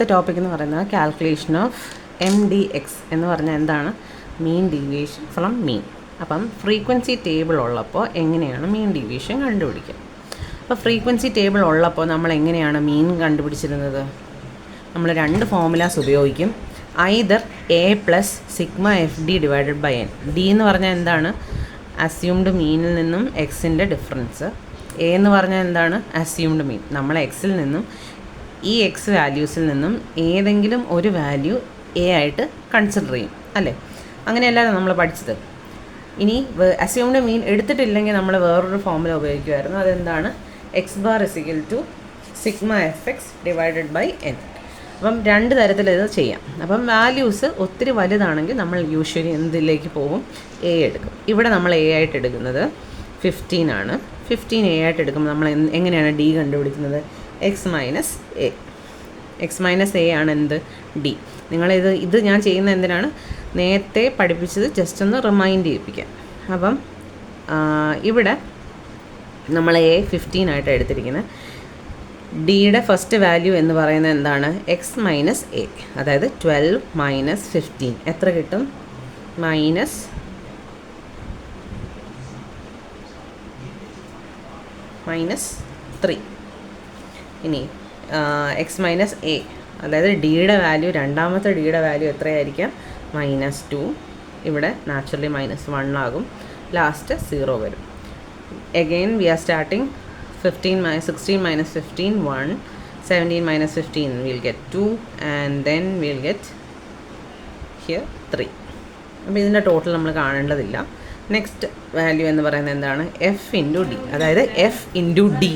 ഇന്നത്തെ ടോപ്പിക് എന്ന് പറയുന്നത് കാൽക്കുലേഷൻ ഓഫ് MDX എന്ന് പറഞ്ഞാൽ എന്താണ്? മീൻ ഡീവിയേഷൻ ഫ്രം മീൻ. അപ്പം ഫ്രീക്വൻസി ടേബിൾ ഉള്ളപ്പോൾ എങ്ങനെയാണ് മീൻ ഡീവിയേഷൻ കണ്ടുപിടിക്കുക? അപ്പോൾ ഫ്രീക്വൻസി ടേബിൾ ഉള്ളപ്പോൾ നമ്മൾ എങ്ങനെയാണ് മീൻ കണ്ടുപിടിച്ചിരുന്നത്? നമ്മൾ രണ്ട് ഫോർമുലാസ് ഉപയോഗിക്കും. Either A plus sigma FD divided by N. D എന്ന് പറഞ്ഞാൽ എന്താണ്? അസ്യൂംഡ് മീനിൽ നിന്നും എക്സിൻ്റെ ഡിഫറൻസ്. എ എന്ന് പറഞ്ഞാൽ എന്താണ്? അസ്യൂംഡ് മീൻ. നമ്മൾ എക്സിൽ നിന്നും ഈ എക്സ് വാല്യൂസിൽ നിന്നും ഏതെങ്കിലും ഒരു വാല്യൂ എ ആയിട്ട് കൺസിഡർ ചെയ്യും, അല്ലേ? അങ്ങനെയല്ലാതെ നമ്മൾ പഠിച്ചത്. ഇനി അസ്യൂംഡ് മീൻ എടുത്തിട്ടില്ലെങ്കിൽ നമ്മൾ വേറൊരു ഫോർമുല ഉപയോഗിക്കുമായിരുന്നു. അതെന്താണ്? X bar equal to sigma FX divided by N. അപ്പം രണ്ട് തരത്തിൽ ഇത് ചെയ്യാം. അപ്പം വാല്യൂസ് ഒത്തിരി വലുതാണെങ്കിൽ നമ്മൾ യൂഷ്വലി എന്തിലേക്ക് പോകും? എ എടുക്കും. ഇവിടെ നമ്മൾ എ ആയിട്ട് എടുക്കുന്നത് 15 ആണ്. 15 എ ആയിട്ട് എടുക്കുമ്പോൾ നമ്മൾ എങ്ങനെയാണ് ഡി കണ്ടുപിടിക്കുന്നത്? എക്സ് മൈനസ് എ ആണ് എന്ത്? ഡി. ഇത് ഞാൻ ചെയ്യുന്ന എന്തിനാണ്? നേരത്തെ പഠിപ്പിച്ചത് ജസ്റ്റ് ഒന്ന് റിമൈൻഡ് ചെയ്യിപ്പിക്കാം. അപ്പം ഇവിടെ നമ്മൾ എ 15 ആയിട്ട് എടുത്തിരിക്കുന്നത്. ഡിയുടെ ഫസ്റ്റ് വാല്യൂ എന്ന് പറയുന്നത് എന്താണ്? X minus A. അതായത് 12 മൈനസ് 15 എത്ര കിട്ടും? മൈനസ് 3. ഇനി എക്സ് മൈനസ് എ, അതായത് ഡിയുടെ വാല്യൂ, രണ്ടാമത്തെ ഡിയുടെ വാല്യൂ എത്രയായിരിക്കാം? -2. ഇവിടെ നാച്ചുറലി -1 ആകും. ലാസ്റ്റ് 0 വരും. Again we R starting 16 minus 15 1, 17 minus 15 we'll get 2, and then we'll get here 3. അപ്പോൾ ഇതിൻ്റെ ടോട്ടൽ നമ്മൾ കാണേണ്ടതില്ല. നെക്സ്റ്റ് വാല്യൂ എന്ന് പറയുന്നത് എന്താണ്? F into D. അതായത് F ഇൻറ്റു ഡി